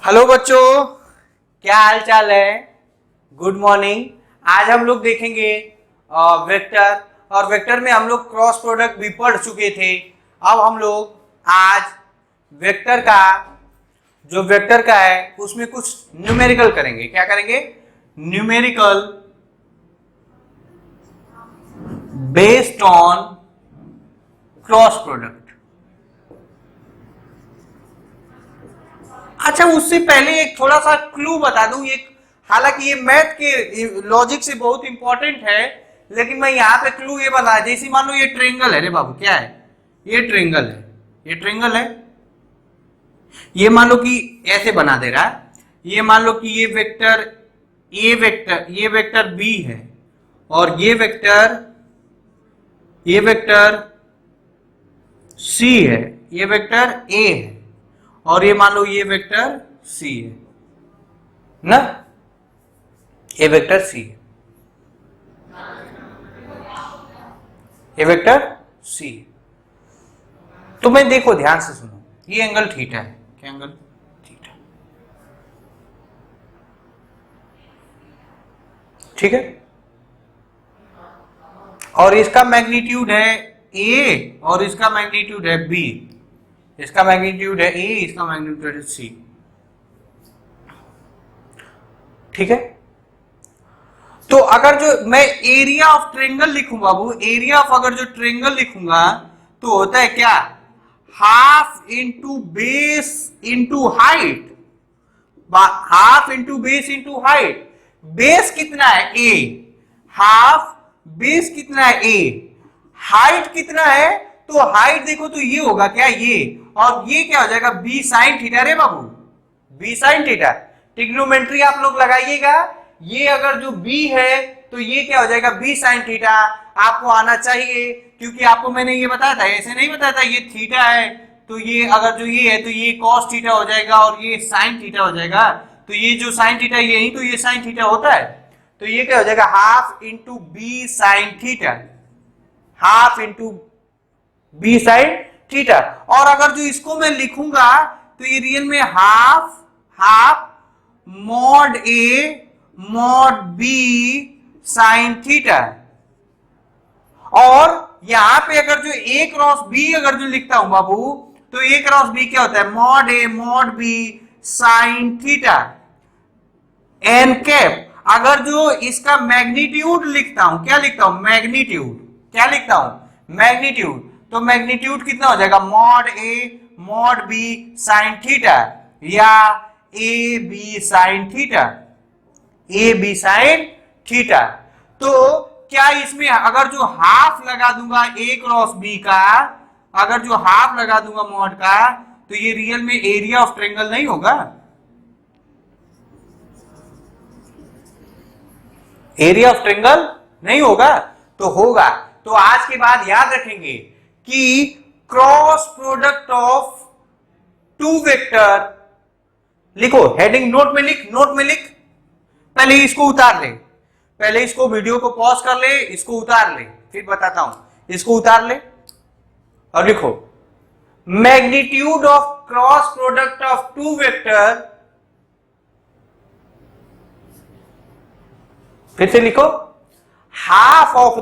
Hello बच्चों, क्या हाल चाल है। Good morning. आज हम लोग देखेंगे वेक्टर, और वेक्टर में हम लोग क्रॉस प्रोडक्ट भी पढ़ चुके थे। अब हम लोग आज वेक्टर का जो वेक्टर का है उसमें कुछ न्यूमेरिकल करेंगे। क्या करेंगे? Numerical based on cross product. अच्छा, उससे पहले एक थोड़ा सा क्लू बता दूं। एक हालांकि ये मैथ के लॉजिक से बहुत इंपॉर्टेंट है, लेकिन मैं यहाँ पे क्लू ये बता, जैसे मान लो ये ट्रेंगल है रे बाबू। क्या है? ये ट्रेंगल है। ये ट्रेंगल है। ये मान लो कि ऐसे बना दे रहा है। ये मान लो कि ये वेक्टर बी है, और ये वेक्टर सी है, ये वेक्टर ए है, और ये मान लो ये वेक्टर सी है ना। ये वेक्टर सी है, ये वेक्टर सी है। तो मैं देखो ध्यान से सुनो, ये एंगल थीटा है। क्या एंगल? थीटा। ठीक है। और इसका मैग्नीट्यूड है ए, और इसका मैग्नीट्यूड है बी। इसका मैग्नीट्यूड है ए, इसका मैग्नीट्यूड है सी। ठीक है। तो अगर जो मैं एरिया ऑफ ट्रेंगल लिखूं बाबू, एरिया ऑफ अगर जो ट्रेंगल लिखूंगा तो होता है क्या? Half into base into height. Half into base into height. Base कितना है? ए। हाफ बेस कितना है? ए। हाइट कितना है? तो हाइट देखो तो ये होगा क्या? ये। और ये क्या हो जाएगा? बी साइन थीटा रे बाबू, बी साइन थीटा। ट्रिग्नोमेट्री आप लोग लगाइएगा। ये अगर जो बी है तो ये क्या हो जाएगा? B sine theta. आपको आना चाहिए, क्योंकि आपको मैंने ये बताया था, ऐसे नहीं बताया था। ये थीटा है तो ये अगर जो ये है तो ये कॉस थीटा हो जाएगा, और ये साइन थीटा हो जाएगा। तो ये जो साइन थीटा यही तो ये साइन थीटा होता है। तो ये क्या हो जाएगा? Half into B sine theta. Half into B sine theta. और अगर जो इसको मैं लिखूंगा तो ये रियल में half mod A mod B sine theta. और यहां पे अगर जो ए क्रॉस बी अगर जो लिखता हूं बाबू, तो ए क्रॉस बी क्या होता है? Mod A mod B sine theta N cap. अगर जो इसका मैग्नीट्यूड लिखता हूं, क्या लिखता हूं? मैग्नीट्यूड। क्या लिखता हूं? मैग्नीट्यूड। तो मैग्नीट्यूड कितना हो जाएगा? Mod A mod B sine theta, या A B sine theta. A B sine theta. तो क्या इसमें अगर जो हाफ लगा दूंगा ए क्रॉस बी का, अगर जो हाफ लगा दूंगा मॉड का, तो ये रियल में एरिया ऑफ ट्रायंगल नहीं होगा? एरिया ऑफ ट्रायंगल नहीं होगा? तो होगा। तो आज के बाद याद रखेंगे कि cross product of two vector, लिखो हेडिंग नोट में लिख, नोट में लिख। पहले इसको उतार ले, पहले इसको वीडियो को पॉज कर ले, इसको उतार ले, फिर बताता हूं। इसको उतार ले और लिखो magnitude of cross product of two vector. फिर से लिखो half of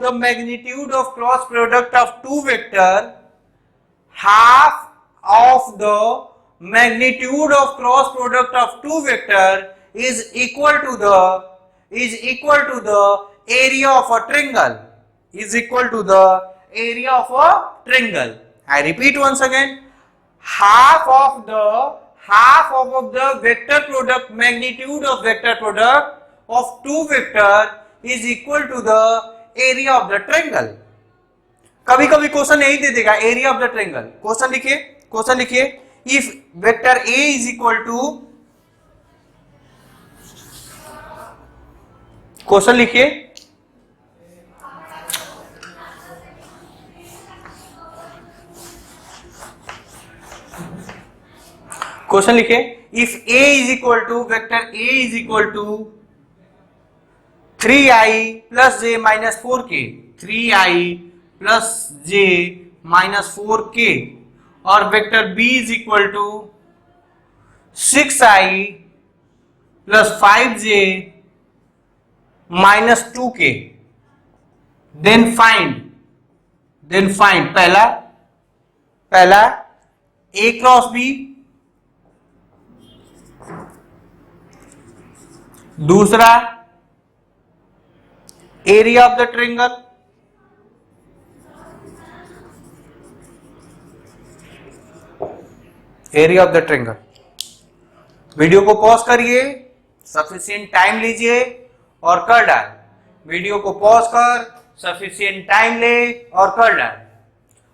the magnitude of cross product of two vector, half of the magnitude of cross product of two vector is equal to the area of a triangle, is equal to the area of a triangle. I repeat once again, half of the vector product, magnitude of vector product of two vector is equal to the area of the triangle. कभी कभी question यही दे देगा, area of the triangle. Question लिखिए, question लिखिए, if vector A is equal to, question लिखिए, question लिखिए, if A is equal to, vector A is equal to 3i plus j minus 4k, 3i plus j minus 4k, और vector b is equal to 6i plus 5j minus 2k। Then find पहला a cross b, दूसरा area of the triangle, area of the triangle. Video को pause करिए, sufficient time लीजिए और कर डाल। Video को पॉज कर, सफिशिएंट टाइम ले और कर डाल।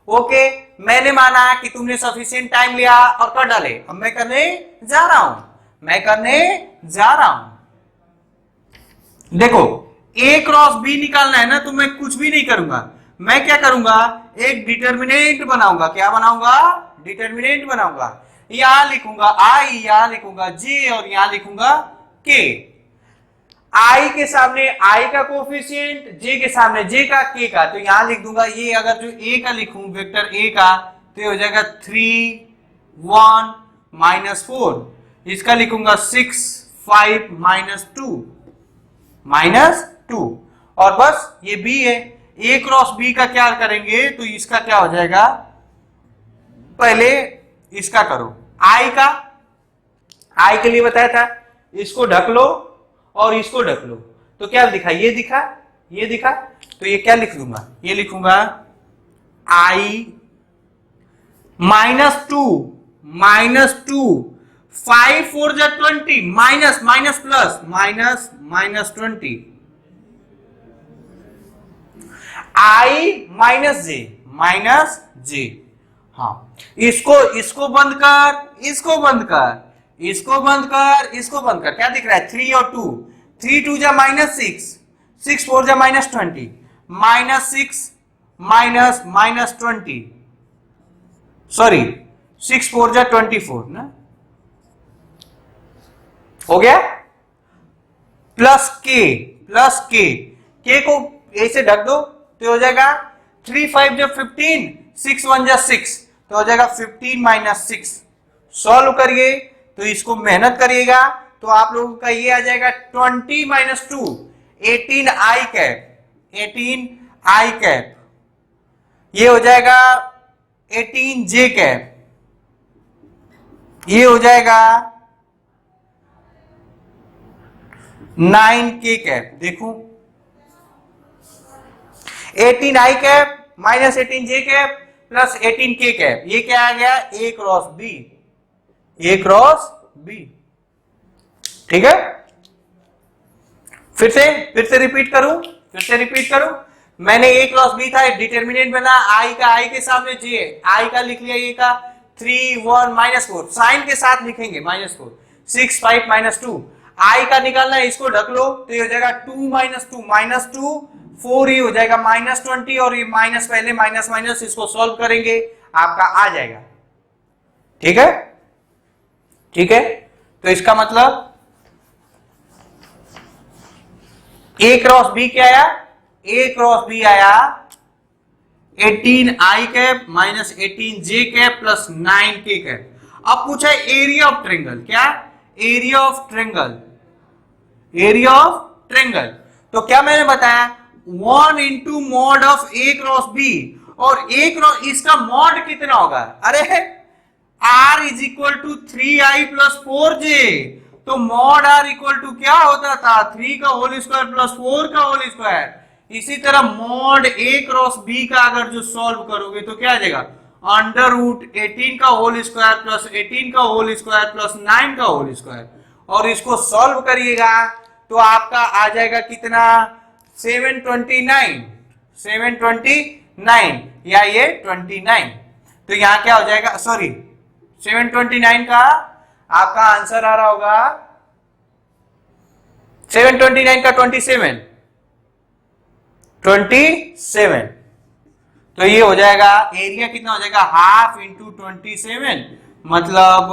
ओके, मैंने माना कि तुमने सफिशिएंट टाइम लिया और कर डाले। अब मैं करने जा रहा हूं। देखो, ए क्रॉस बी निकालना है ना, तो मैं कुछ भी नहीं करूंगा। मैं क्या करूंगा, एक डिटर्मिनेंट बनाऊंगा। क्या बनाऊंगा? डिटर्मिनेंट बनाऊंगा। यहां लिखूंगा आई, यहां लिखूंगा जे और यहां लिखूंगा के। आई के सामने आई का कोफिशिएंट, जे के सामने जे का, के का। तो यहां लिख दूंगा ये, अगर जो ए का लिखूं वेक्टर ए का, तो ये हो जाएगा 3 1 माइनस 4। इसका लिखूंगा 6 5 माइनस 2 और बस ये बी है। ए क्रॉस बी का क्या करेंगे, तो इसका क्या हो जाएगा, पहले इसका करो। आई के लिए बताया था, इसको ढक लो और इसको ढक लो। तो क्या दिखा, ये दिखा। तो ये क्या लिख दूंगा, ये लिखूंगा आई माइनस 2 5 4 जा 20 माइनस प्लस माइनस 20 आई माइनस जे। हाँ, इसको बंद कर। क्या दिख रहा है, 3 और 2, 3 2 जा माइनस 6 4 जा माइनस 20 माइनस 6 माइनस 20, सॉरी 6 4 जा 24 ना, हो गया। प्लस के को ऐसे ढक दो तो हो जाएगा 3 5 जा 15 6 1 जा 6, तो हो जाएगा 15 माइनस 6। सॉल्व करिए, तो इसको मेहनत करिएगा तो आप लोगों का ये आ जाएगा 20 माइनस 2 18 आई कैप। ये हो जाएगा 18 जे कैप। ये हो जाएगा 9 के कैप। देखो 18 i cap minus 18 j cap plus 18 के कैप, ये क्या आ गया, ए क्रॉस बी। ठीक है, फिर से रिपीट करूं। मैंने ए क्रॉस बी था, डिटर्मिनेंट बना, आई के सामने जे, आई का लिख लिया, ए का 3 1 माइनस 4, साइन के साथ लिखेंगे माइनस 4 6 5 माइनस 2। आई का निकालना है, इसको ढक लो तो ये हो जाएगा 2 माइनस 2 4, ही हो जाएगा माइनस 20 और ये माइनस पहले माइनस, इसको सॉल्व करेंगे आपका आ जाएगा। ठीक है, तो इसका मतलब ए क्रॉस बी क्या आया, ए क्रॉस बी आया 18 i cap minus 18 j cap plus 9 k cap. अब पूछा है एरिया ऑफ ट्रायंगल, क्या, एरिया ऑफ ट्रायंगल। तो क्या मैंने बताया, 1 into mod of A cross B, और ए क्रॉस इसका मॉड कितना होगा, अरे R is equal to 3i plus 4j। तो मॉड R इक्वल टू क्या होता था, 3 का होल स्क्वायर प्लस 4 का होल स्क्वायर। इसी तरह मॉड ए क्रॉस बी का अगर जो सॉल्व करोगे तो क्या आ जाएगा, अंडर रूट 18 का होल स्क्वायर प्लस 18 का होल स्क्वायर प्लस 9 का होल स्क्वायर। और इसको सॉल्व करिएगा तो आपका आ जाएगा कितना, 729 या ये 29। तो यहां क्या हो जाएगा, सॉरी 729 का आपका आंसर आ रहा होगा 729 का 27। तो ये हो जाएगा, एरिया कितना हो जाएगा, हाफ इंटू 27, मतलब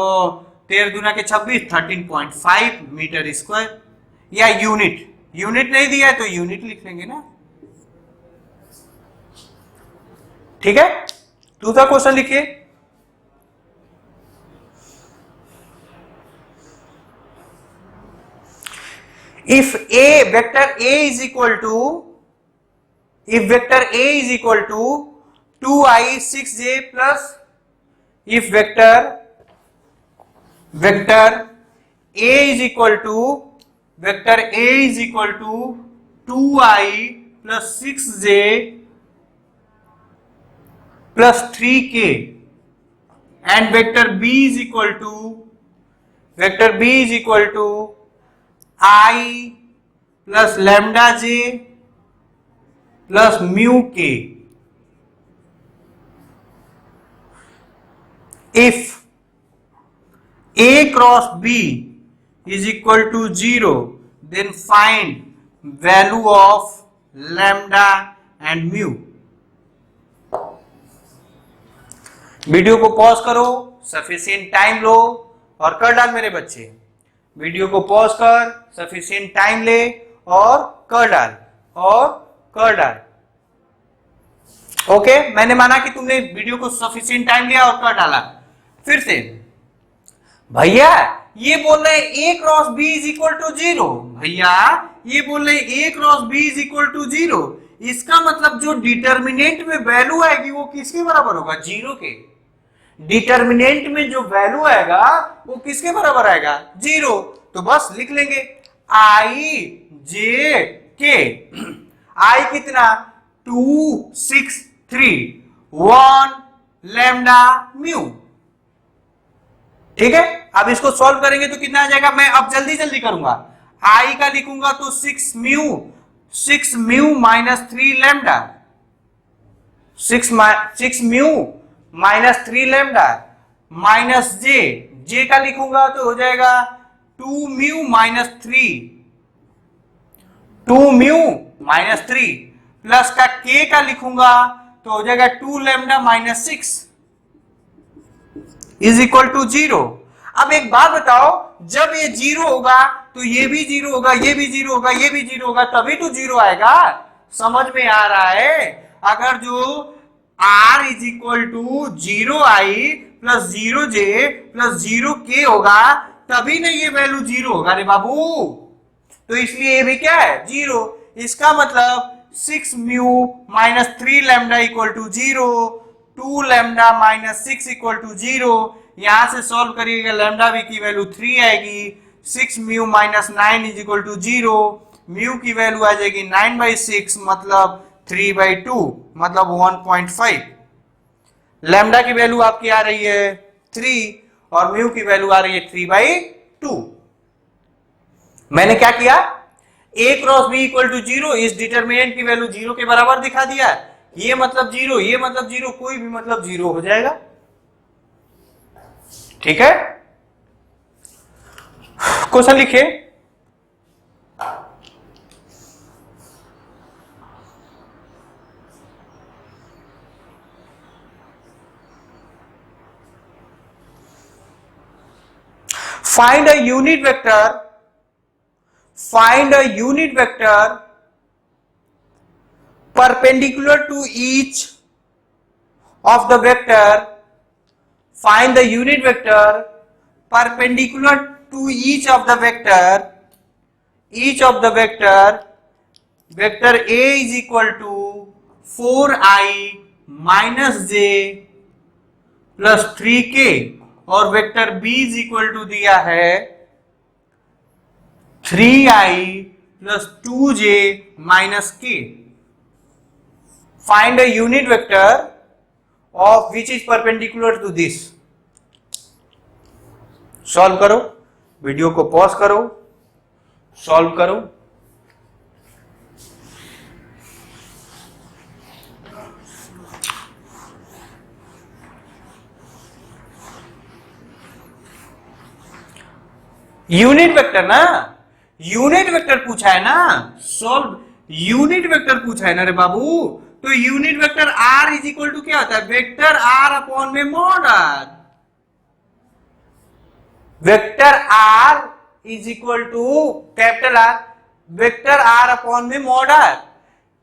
13 दूना के 26 13.5 मीटर स्क्वायर। या यूनिट नहीं दिया है तो यूनिट लिख लेंगे ना। ठीक है, दूसरा क्वेश्चन लिखिए। if a vector a is equal to, if vector a is equal to 2i 6j plus, if vector a is equal to, vector a is equal to 2i plus 6j plus 3k, and vector b is equal to, vector b is equal to I plus lambda j plus mu k. If a cross b is equal to 0, then find value of lambda and mu. Video को pause करो, sufficient time लो और कर डाल मेरे बच्चे। Video को pause कर, sufficient time ले और कर डाल, और कर डाल। ओके, मैंने माना कि तुमने वीडियो को सफिशिएंट टाइम लिया और कर डाला। फिर से भैया ये बोल रहे a cross b is equal to 0, भैया ये बोल रहे a cross b is equal to 0, इसका मतलब जो डिटर्मिनेंट में वैल्यू आएगी वो किसके बराबर होगा? 0 के। डिटर्मिनेंट में जो वैल्यू आएगा वो किसके बराबर आएगा? 0। तो बस लिख लेंगे i j k। i कितना? 2 6 3 1 लैम्डा म्यू। ठीक है, अब इसको सॉल्व करेंगे तो कितना आ जाएगा? मैं अब जल्दी जल्दी करूंगा। i का लिखूंगा तो 6 mu minus 3 lambda, 6 mu minus 3 lambda minus J का लिखूंगा तो हो जाएगा 2 mu minus 3, 2 mu minus 3 plus का k का लिखूंगा तो हो जाएगा 2 lambda minus 6 is equal to 0। अब एक बात बताओ, जब ये 0 होगा तो ये भी 0 होगा, ये भी 0 होगा, ये भी 0 होगा, तभी तो 0 आएगा। समझ में आ रहा है? अगर जो r is equal to 0i plus 0j plus 0k होगा तभी ना ये वैल्यू 0 होगा रे बाबू। तो इसलिए ये भी क्या है? 0। इसका मतलब 6 mu minus 3 lambda equal to 0, 2 lambda minus 6 equal to 0। यहां से सॉल्व करिएगा, लैम्डा भी की वैल्यू 3 आएगी। 6 mu minus 9 is equal to 0, mu की वैल्यू आ जाएगी 9/6 मतलब 3/2 मतलब 1.5। लैम्डा की वैल्यू आपकी आ रही है 3 और म्यू की वैल्यू आ रही है 3/2। मैंने क्या किया? a cross b equal to 0, इस डिटरमिनेंट की वैल्यू 0 के बराबर दिखा दिया। ये मतलब 0, ये मतलब 0, कोई भी मतलब 0 हो जाएगा। ठीक है, क्वेश्चन लिखिए। Find a unit vector, find a unit vector perpendicular to each of the vector, find the unit vector perpendicular to each of the vector, each of the vector, vector a is equal to 4i minus j plus 3k और vector b is equal to दिया है 3i plus 2j minus k। Find a unit vector of which is perpendicular to this. Solve करो, video को pause करो, solve करो। Unit vector ना, unit vector पूछा है ना, सॉल्व यूनिट वेक्टर पूछा है ना रे बाबू। तो unit vector r is equal to क्या होता है? वेक्टर r अपॉन में mod r। Vector r is equal to capital R, vector r upon में मॉड r।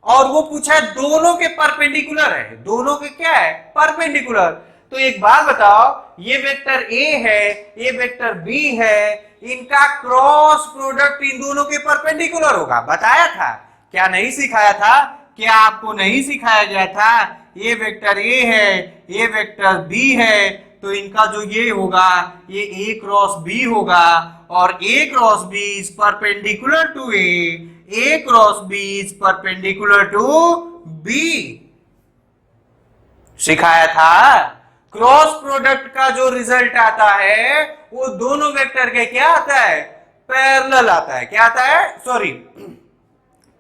और वो पूछा है दोनों के परपेंडिकुलर है, दोनों के क्या है? परपेंडिकुलर। तो तो एक बात बताओ, ये वेक्टर ए है, ये वेक्टर बी है, इनका क्रॉस प्रोडक्ट इन दोनों के परपेंडिकुलर होगा। बताया था क्या? नहीं सिखाया था क्या? आपको नहीं सिखाया गया था? ये वेक्टर ए है, ये वेक्टर बी है, तो इनका जो ये होगा ये ए क्रॉस बी होगा, और A cross B is perpendicular to A cross B is perpendicular to B. सिखाया था। क्रॉस प्रोडक्ट का जो रिजल्ट आता है वो दोनों वेक्टर के क्या आता है? पैरेलल आता है। क्या आता है? सॉरी,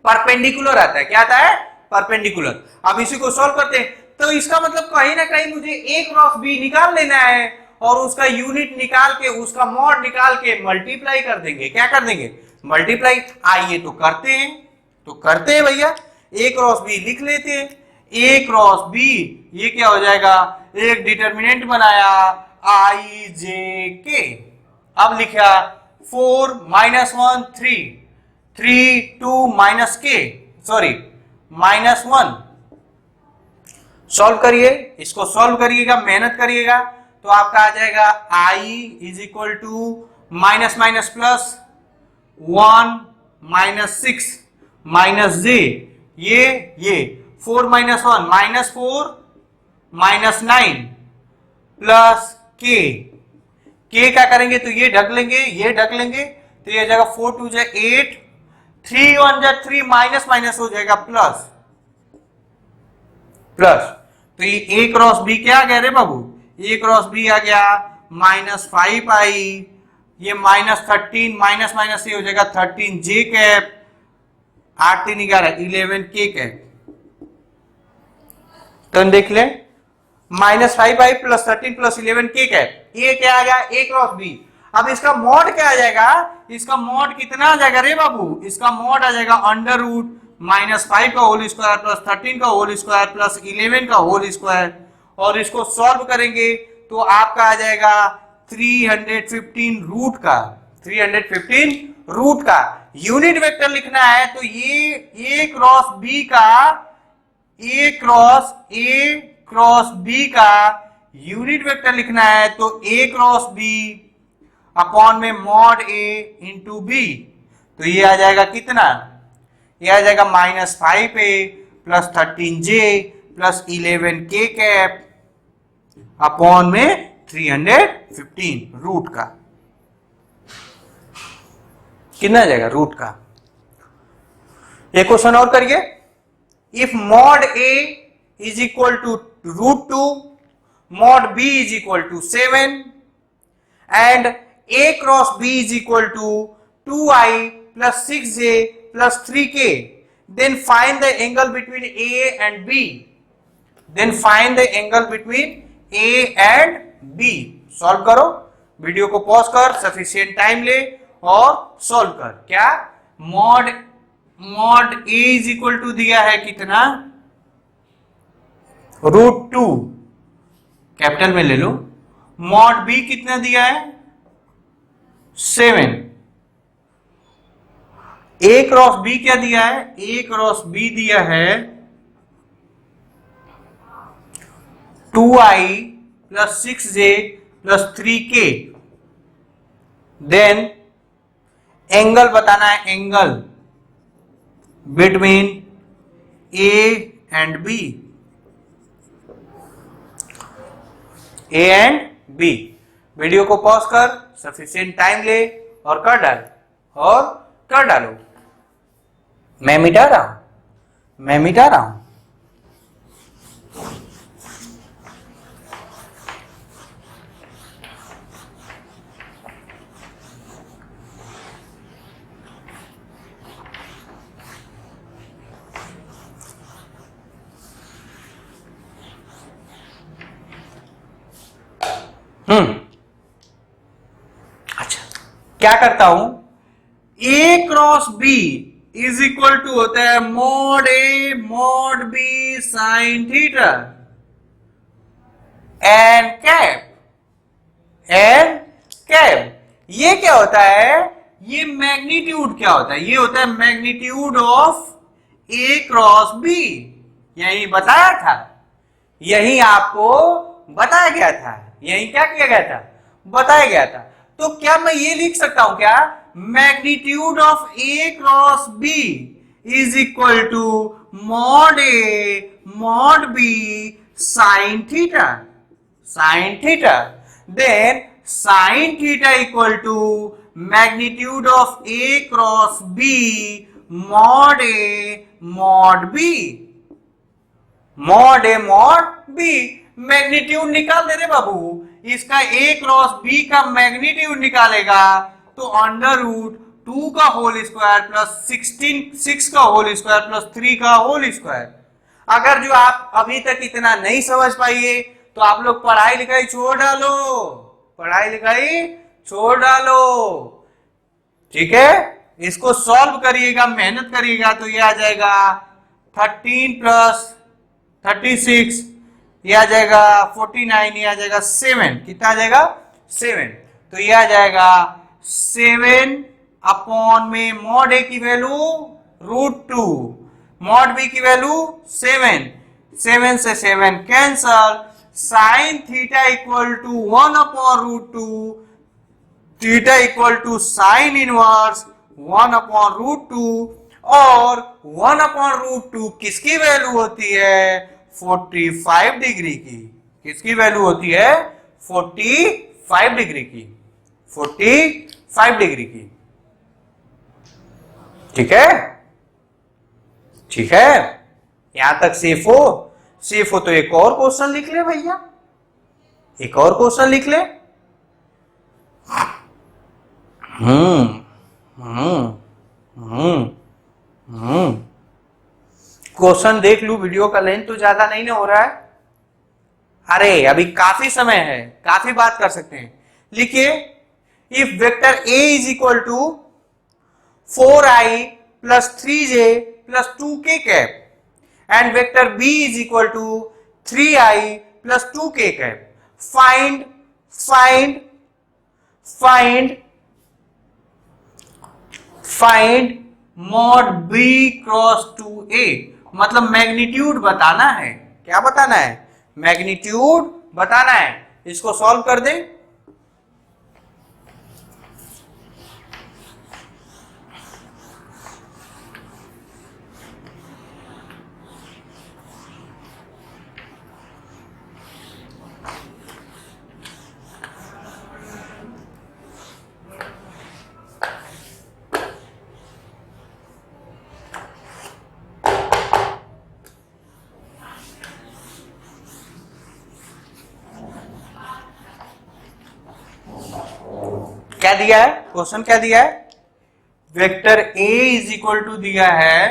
परपेंडिकुलर आता है। क्या आता है? परपेंडिकुलर। अब इसी को सॉल्व करते हैं। तो इसका मतलब कहीं ना कहीं मुझे ए क्रॉस बी निकाल लेना है और उसका यूनिट निकाल के, उसका मॉड निकाल के मल्टीप्लाई कर देंगे। क्या कर देंगे? मल्टीप्लाई। आइए तो करते हैं, तो करते हैं भैया। ए क्रॉस बी लिख लेते हैं। ए क्रॉस बी ये क्या हो जाएगा? एक डिटर्मिनेंट बनाया आई जे के। अब लिखा 4 -1 3 3 2 माइनस के, सॉरी -1। सॉल्व करिए, इसको सॉल्व करिएगा, मेहनत करिएगा, तो आपका आ जाएगा I is equal to minus minus plus 1 -6 minus J, ये 4 - 1 -4 -9 प्लस के क्या करेंगे? तो ये ढक लेंगे, ये ढक लेंगे, तो ये जाएगा 4 2 जा 8, 3 1 जा 3, माइनस माइनस हो जाएगा प्लस प्लस। तो ये ए क्रॉस बी क्या आ गया रे बाबू? ए क्रॉस बी आ गया -5 आई, ये -13, माइनस माइनस से हो जाएगा 13 जे कैप, 8 3 11 11 के कैप। तो देख ले, -5 आई प्लस 13 प्लस 11 के कैप। ये क्या आ गया? ए क्रॉस बी। अब इसका मॉड क्या आ जाएगा? इसका मॉड कितना आ जाएगा रे बाबू? इसका मॉड आ जाएगा √-5 का होल स्क्वायर प्लस 13 का होल स्क्वायर प्लस 11 का होल स्क्वायर, और इसको सॉल्व करेंगे तो आपका आ जाएगा 315 रूट का, 315 रूट का। यूनिट वेक्टर लिखना है तो ये ए क्रॉस बी का, ए क्रॉस बी का यूनिट वेक्टर लिखना है तो ए क्रॉस बी अपॉन में मॉड ए इंटू बी। तो ये आ जाएगा कितना? ये आ जाएगा -5 ए प्लस 13 जे प्लस 11 के कैप अपॉन में 315 रूट का। कितना आ जाएगा रूट का? एक क्वेश्चन और करिए। If mod A is equal to √2, mod B is equal to 7 and a cross b is equal to 2i plus 6j plus 3k, then find the angle between a and b. Then find the angle between a and b. Solve करो, video को pause कर, sufficient time ले और solve कर। क्या? Mod a is equal to दिया है कितना? √2, कैपिटल में ले लो। मॉड b कितना दिया है? 7। ए क्रॉस बी क्या दिया है? ए क्रॉस बी दिया है 2i plus 6j plus 3k। Then angle बताना है, angle between A and B, A and B. Video को पॉज कर, सफिशिएंट टाइम ले और कर डालो। मैं मिटा रहा हूं। अच्छा, क्या करता हूं? A cross B is equal to होता है mod A mod B sine theta N cap. ये क्या होता है? ये मैग्नीट्यूड क्या होता है? ये होता है magnitude of A cross B. यही बताया था, यही आपको बताया गया था, यही क्या किया गया था, बताया गया था। तो क्या मैं ये लिख सकता हूं क्या, magnitude of A cross B is equal to mod A mod B sine theta, sine theta. Then sine theta equal to magnitude of A cross B mod A mod B, mod A mod B. Magnitude निकाल दे रे बाबू, इसका A cross B का magnitude निकालेगा तो under root 2 का whole square plus 6 का होल स्क्वायर प्लस 3 का होल स्क्वायर। अगर जो आप अभी तक इतना नहीं समझ पाइए तो आप लोग पढ़ाई लिखाई छोड़ डालो, पढ़ाई लिखाई छोड़ डालो, ठीक है। इसको सॉल्व करिएगा, मेहनत करिएगा तो ये आ जाएगा 13 प्लस 36, ये आ जाएगा 49, ये आ जाएगा 7, कितना आ जाएगा 7। तो ये आ जाएगा 7 अपॉन में मॉड ए की वैल्यू √2, मॉड बी की वैल्यू 7, 7 से 7 cancel, sine theta equal to 1 upon √2, theta equal to sine inverse 1 upon √2, और 1 अपॉन √2 किसकी वैल्यू होती है, 45 डिग्री की। किसकी वैल्यू होती है, 45 डिग्री की, 45 डिग्री की, ठीक है, ठीक है। यहां तक सेफ हो, सेफ हो तो एक और क्वेश्चन लिख ले भैया, एक और क्वेश्चन लिख ले। क्वेश्चन देख लू, वीडियो का लेंथ तो ज्यादा नहीं ना हो रहा है, अरे अभी काफी समय है, काफी बात कर सकते हैं। लिखिए, if vector A is equal to 4i plus 3j plus 2k cap and vector B is equal to 3i plus 2k cap, find find find find mod B cross 2a, मतलब मैग्नीट्यूड बताना है। क्या बताना है, magnitude बताना है। इसको solve कर दे। क्या दिया है, क्वेश्चन क्या दिया है, vector A is equal to दिया है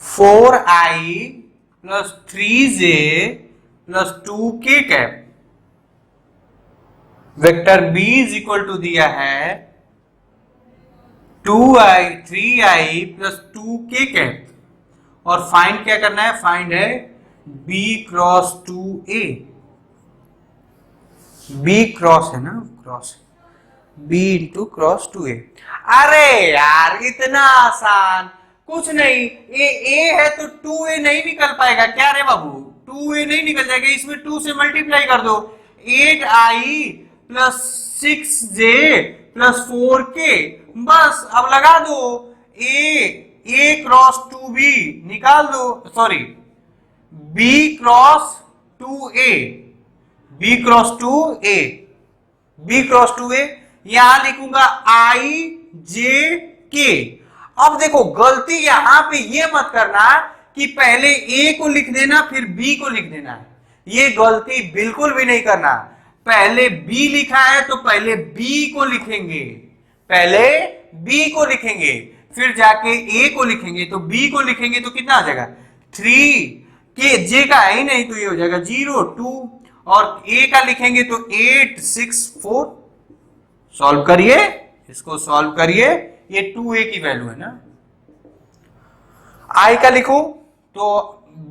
4i plus 3j plus 2k cap, vector B is equal to दिया है 3i प्लस 2k कैप, और फाइंड क्या करना है, फाइंड है b cross 2a, b cross है ना, cross b into cross 2a। अरे यार इतना आसान कुछ नहीं, ए है तो 2a नहीं निकल पाएगा क्या रे बाबू, 2a नहीं निकल जाएगा, इसमें 2 से मल्टीप्लाई कर दो, 8i plus 6j plus 4k, बस अब लगा दो, a क्रॉस 2b निकाल दो, sorry b cross 2a, b cross 2a, b cross 2a, यहां लिखूंगा i j k। अब देखो गलती यहां पे ये मत करना कि पहले a को लिख देना फिर b को लिख देना, ये गलती बिल्कुल भी नहीं करना। पहले b लिखा है तो पहले b को लिखेंगे, पहले b को लिखेंगे फिर जाके a को लिखेंगे, तो b को लिखेंगे तो कितना आ जाएगा 3 के, j का है ही नहीं तो ये हो जाएगा 0 2, और a का लिखेंगे तो 8 6 4। सॉल्व करिए, इसको सॉल्व करिए, ये 2a की वैल्यू है ना, i का लिखो तो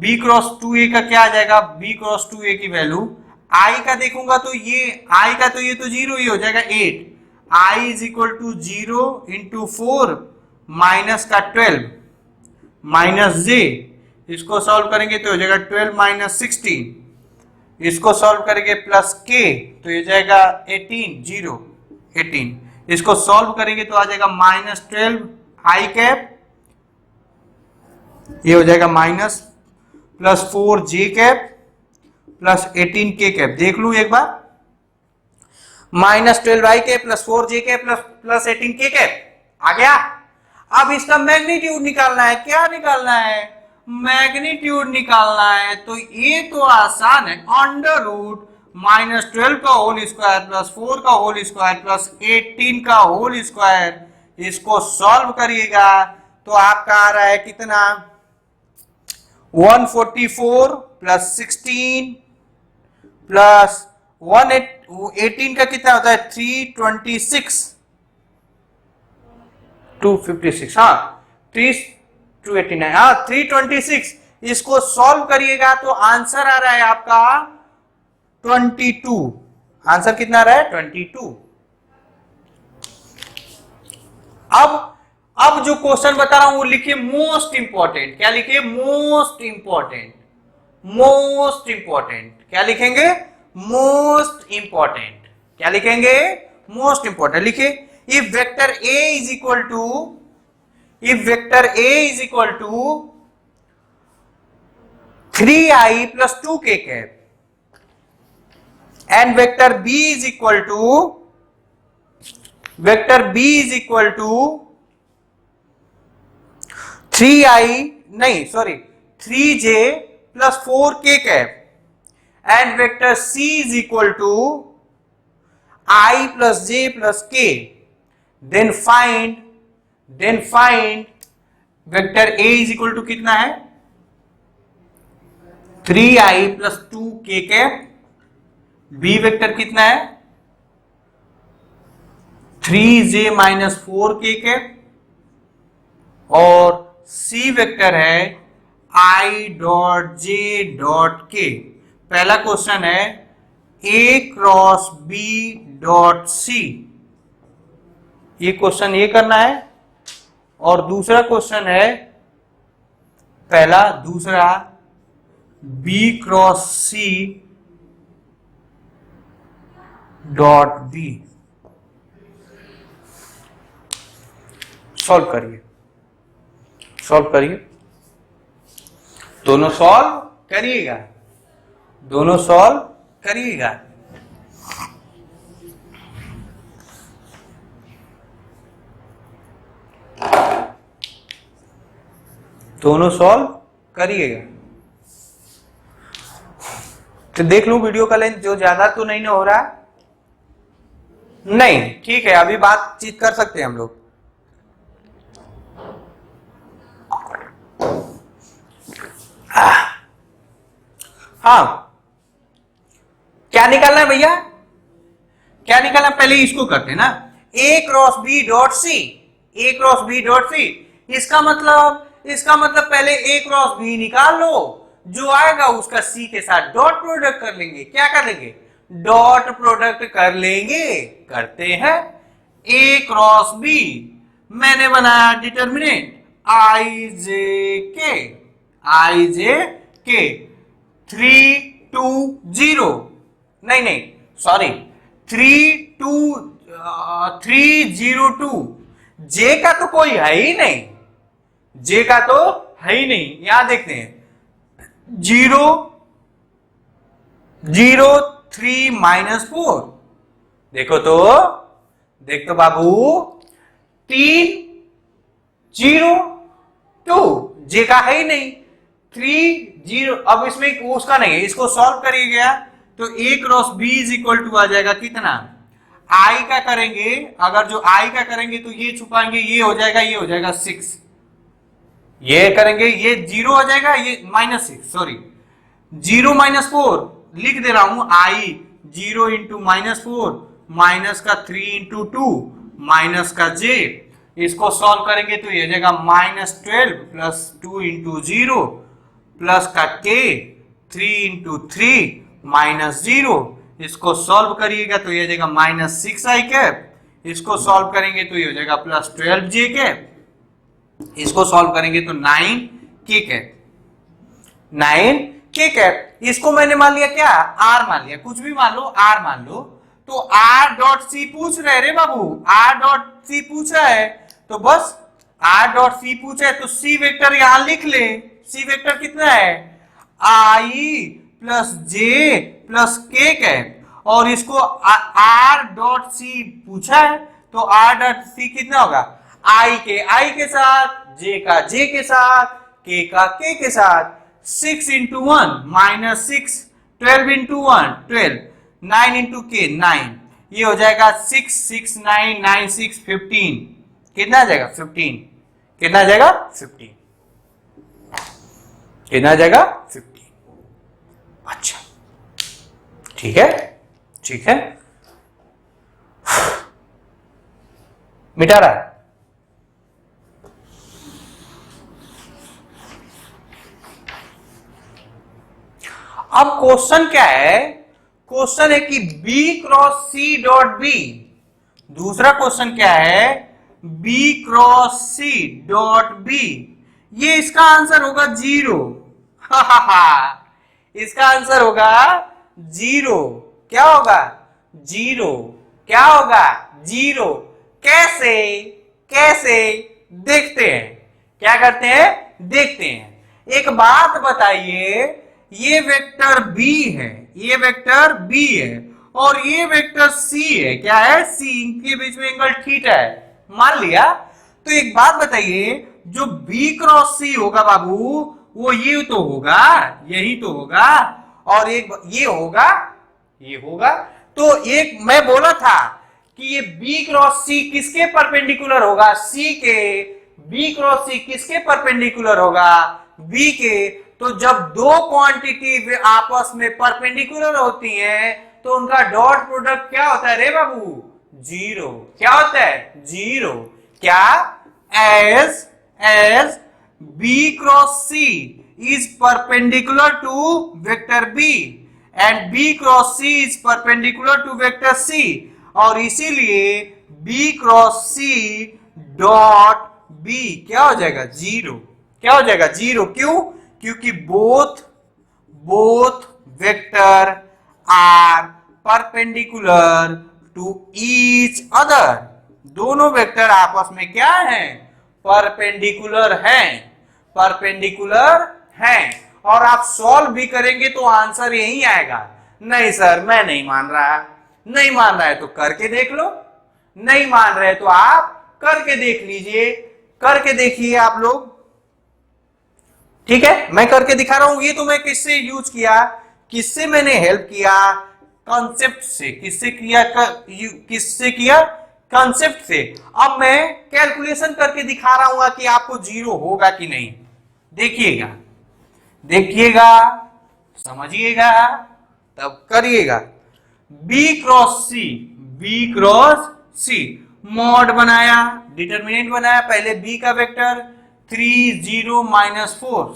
b क्रॉस 2a का क्या आ जाएगा, b क्रॉस 2a की वैल्यू, i का देखूंगा तो ये i का तो ये तो 0 ही हो जाएगा 8, i is equal to 0 into 4 minus का 12 माइनस j, इसको सॉल्व करेंगे तो हो जाएगा 12 माइनस 16, इसको सॉल्व करेंगे प्लस के तो ये जाएगा 18 0 18। इसको सॉल्व करेंगे तो आ जाएगा -12 आई कैप, ये हो जाएगा माइनस प्लस 4 जे कैप प्लस 18 के कैप। देख लू एक बार, -12 आई कैप प्लस 4 जे कैप प्लस 18 के कैप आ गया। अब इसका मैग्नीट्यूड निकालना है। क्या निकालना है? मैग्नीट्यूड निकालना है। तो ये तो आसान है, अंडर रूट -12 का होल स्क्वायर प्लस 4 का होल स्क्वायर प्लस 18 का होल स्क्वायर, इसको सॉल्व करिएगा तो आपका आ रहा है कितना, 144 प्लस 16 प्लस 18 का कितना होता है 326 256, हाँ 389, हाँ 326। इसको सॉल्व करिएगा तो आंसर आ रहा है आपका 22। आंसर कितना आ रहा है 22। अब जो क्वेश्चन बता रहा हूं वो लिखिए मोस्ट इंपॉर्टेंट। क्या लिखिए? Most important. मोस्ट इंपॉर्टेंट क्या लिखेंगे? Most important. क्या लिखेंगे? Most important. लिखिए if vector A is equal to 3i plus 2k cap and vector B is equal to 3j plus 4k cap and vector C is equal to I plus j plus k, then find vector A is equal to कितना है 3i plus 2k cap, B vector कितना है 3j minus 4k cap और C vector है I dot j dot k। पहला question है A cross B dot C, ये question ये करना है। और दूसरा क्वेश्चन है दूसरा B cross C dot B। Solve करिए दोनों सॉल्व करिएगा दोनों सॉल्व करिएगा। तो देख लूं वीडियो का लेंथ जो ज्यादा तो नहीं ना हो रहा? नहीं, ठीक है, अभी बातचीत कर सकते हैं हम लोग। हाँ, क्या निकालना है भैया? क्या निकालना? पहले इसको करते हैं ना, A cross B dot C। A cross B dot C, इसका मतलब पहले A क्रॉस B निकाल लो, जो आएगा उसका C के साथ डॉट प्रोडक्ट कर लेंगे। क्या कर लेंगे? डॉट प्रोडक्ट कर लेंगे। करते हैं A क्रॉस B, मैंने बनाया डिटर्मिनेंट ij k 320 नहीं सॉरी 302 जे का तो कोई है ही नहीं, यहां देखते हैं 003 माइनस 4। देखो तो बाबू 302 जे का है ही नहीं, 30। अब इसमें उसका नहीं है, इसको सॉल्व करिएगा तो A cross B is equal to आ जाएगा कितना, I का करेंगे, अगर जो I का करेंगे तो ये छुपाएंगे, ये हो जाएगा 6, ये करेंगे ये 0 हो जाएगा, ये -6 सॉरी 0 - 4 लिख दे रहा हूं, I 0 इंटू -4 माइनस का 3 इंटू 2 माइनस का j, इसको सॉल्व करेंगे तो ये जाएगा -12 प्लस 2 इंटू 0 प्लस का k 3 इंटू 3 माइनस 0, इसको सॉल्व करिएगा तो ये जाएगा -6i कैप, इसको सॉल्व करेंगे तो ये हो जाएगा +12j कैप, इसको सॉल्व करेंगे तो 9k कैप के कैप, इसको मैंने मान लिया क्या, आर मान लिया, कुछ भी मान लो, आर मान लो। तो आर डॉट सी पूछ रहे रे बाबू, आर डॉट सी पूछ रहा है, तो बस आर डॉट सी पूछा है तो सी वेक्टर यहां लिख ले। सी वेक्टर कितना है, आई प्लस जे प्लस के कैप, और इसको आर डॉट सी पूछा है तो आर डॉट सी कितना होगा, आई के साथ, जे का जे के साथ, के का के साथ। 6 इंटू 1 माइनस 6, 12 इंटू 1 12, 9 इंटू के 9, ये हो जाएगा 6 6 9 9 6 15, कितना आ जाएगा 15, कितना आ जाएगा 15, कितना आ जाएगा 15। अच्छा ठीक है, ठीक है, मिटा रहा है। अब क्वेश्चन क्या है, क्वेश्चन है कि B cross C dot B, दूसरा क्वेश्चन क्या है, B cross C dot B, ये इसका आंसर होगा 0। इसका आंसर होगा 0। क्या होगा 0, क्या होगा 0। कैसे, कैसे देखते हैं, क्या करते हैं, देखते हैं। एक बात बताइए, ये वेक्टर B है, ये वेक्टर B है, और ये वेक्टर C है, क्या है, C के बीच में एंगल थीटा है, मान लिया। तो एक बात बताइए, जो B क्रॉस C होगा बाबू, वो ये तो होगा, यही तो होगा, और एक ये होगा, ये होगा। तो एक मैं बोला था कि ये B क्रॉस C किसके परपेंडिकुलर होगा, C के। B क्रॉस C किसके परपेंडिकुलर होगा, B के। तो जब दो क्वांटिटी आपस में परपेंडिकुलर होती हैं तो उनका डॉट प्रोडक्ट क्या होता है रे बाबू, 0। क्या होता है 0। क्या, as B cross C is perpendicular to vector B and B cross C is perpendicular to vector C, और इसीलिए B cross C dot B क्या हो जाएगा 0। क्या हो जाएगा 0, क्यों, क्योंकि both vector are perpendicular to each other, दोनों वेक्टर आपस में क्या हैं, परपेंडिकुलर हैं, परपेंडिकुलर हैं। और आप सॉल्व भी करेंगे तो आंसर यही आएगा। नहीं सर मैं नहीं मान रहा, नहीं मान रहा है तो करके देख लो, नहीं मान रहे तो आप करके देख लीजिए, करके देखिए आप लोग, ठीक है। मैं करके दिखा रहा हूं। ये तो मैं किससे यूज किया, किससे मैंने हेल्प किया, कॉन्सेप्ट से। किससे किया, किससे किया, कॉन्सेप्ट से। अब मैं कैलकुलेशन करके दिखा रहा हूं कि आपको 0 होगा कि नहीं। देखिएगा, देखिएगा, समझिएगा, तब करिएगा। B cross C, B cross C, mod बनाया, डिटरमिनेंट बनाया, पहले B का vector 3 0 minus 4,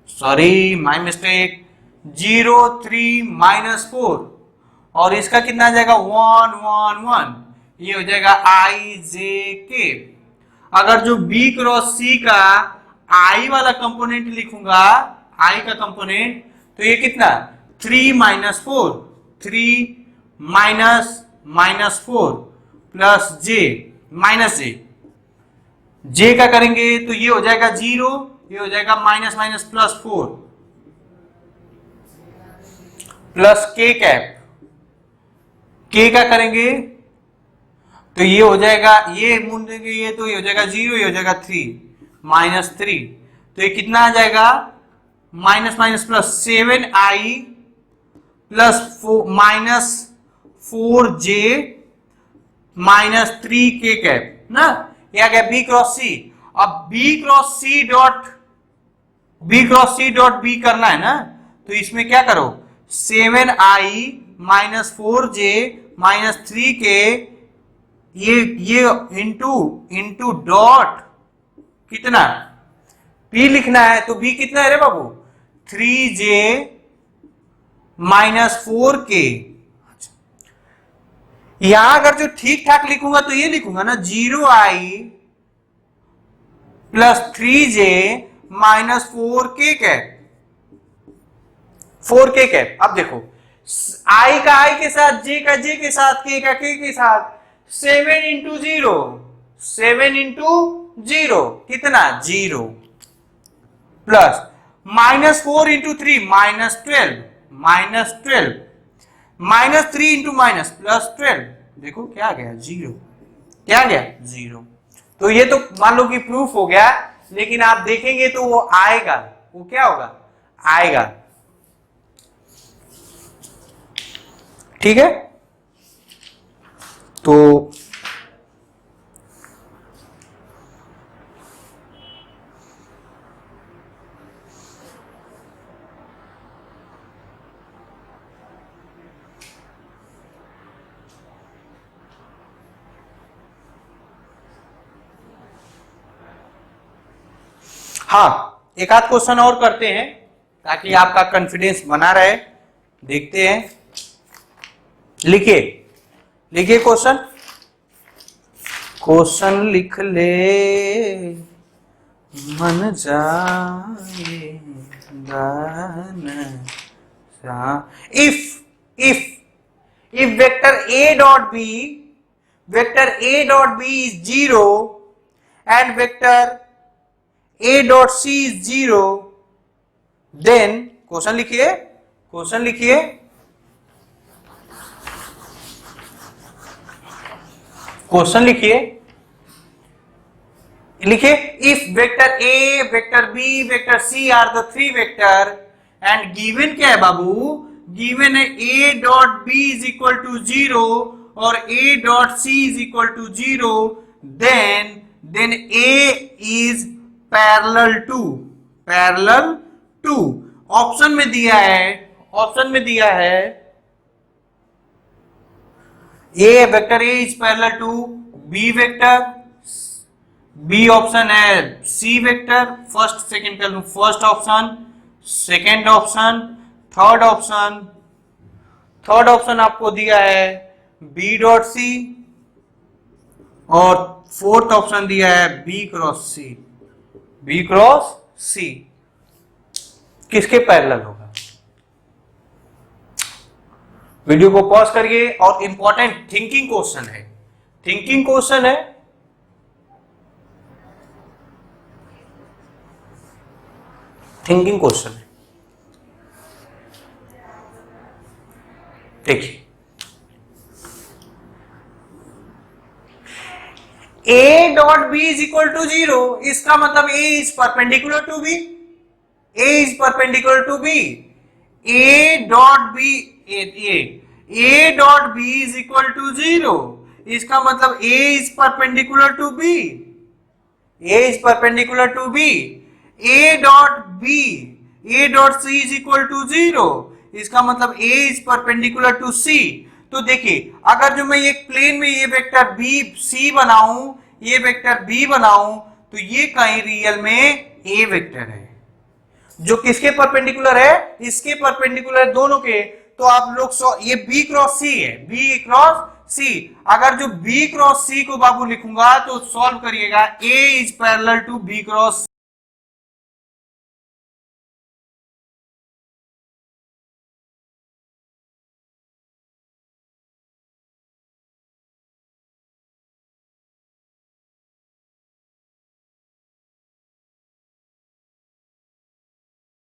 sorry my mistake, 0 3 minus 4, और इसका कितना आ जाएगा 1 1 1, ये हो जाएगा I J K। अगर जो B क्रॉस C का I वाला कंपोनेंट लिखूंगा, I का कंपोनेंट, तो ये कितना 3 minus 4, 3 minus 4 plus J minus J का करेंगे तो ये हो जाएगा 0, ये हो जाएगा minus minus plus 4 plus K cap, K का करेंगे तो ये हो जाएगा, ये मुड़ेंगे ये तो ये हो जाएगा 0, ये हो जाएगा 3 माइनस 3, तो ये कितना आ जाएगा minus minus plus 7i plus minus 4j minus 3k cap ना, ये आ गया B क्रॉस C। अब B cross C dot B करना है ना, तो इसमें क्या करो 7i minus 4j minus 3k, ये इंटू डॉट कितना P लिखना है, तो B कितना है रे बाबू 3j माइनस 4k। यहां अगर जो ठीक ठाक लिखूंगा तो ये लिखूंगा ना 0i plus 3j minus 4k cap, 4k cap. अब देखो i का i के साथ, j का j के साथ, k का k के साथ, 7 इंटू 0, 7 इंटू 0 कितना 0, प्लस -4 इंटू 3 -12, -12, -3 इंटू माइनस +12, देखो क्या आ गया 0, क्या आ गया 0। तो ये तो मान लो कि प्रूफ हो गया, लेकिन आप देखेंगे तो वो आएगा, वो क्या होगा आएगा, ठीक है। तो हाँ, एक आध क्वेश्चन और करते हैं ताकि आपका कॉन्फिडेंस बना रहे। देखते हैं, लिखिए, लिखिए क्वेश्चन, क्वेश्चन लिख ले मन जाएगा न। if vector a dot b is 0 and vector a dot c is 0, then question लिखिए, क्वेश्चन लिखिए, क्वेश्चन लिखिए, लिखिए if vector a, vector b, vector c are the three vector and given क्या है बाबू, given है a dot b is equal to 0 और a dot c is equal to 0, then a is parallel to option में दिया है, option में दिया है a vector a is parallel to b vector, b option है c वेक्टर, फर्स्ट सेकंड कर लूं, first option, second option, third option, third option आपको दिया है b डॉट c और फोर्थ ऑप्शन दिया है b cross c, b cross c किसके पैरेलल होगा। वीडियो को पॉज करिए और इंपॉर्टेंट थिंकिंग क्वेश्चन है, थिंकिंग क्वेश्चन है, थिंकिंग क्वेश्चन है। देखिए a dot b is equal to 0, इसका मतलब a इज perpendicular to b, a is perpendicular to b, a dot b is equal to 0, इसका मतलब a is perpendicular to b, a is perpendicular to b, a dot c is equal to 0, इसका मतलब a is perpendicular to c। तो देखिए अगर जो मैं एक प्लेन में ये वेक्टर b c बनाऊं, ये वेक्टर b बनाऊं, तो ये कहीं रियल में a वेक्टर है जो किसके परपेंडिकुलर है, इसके परपेंडिकुलर है, दोनों के। तो आप लोग ये b क्रॉस c है, b क्रॉस c, अगर जो b क्रॉस c को बाबू लिखूंगा तो सॉल्व करिएगा, a is parallel to b cross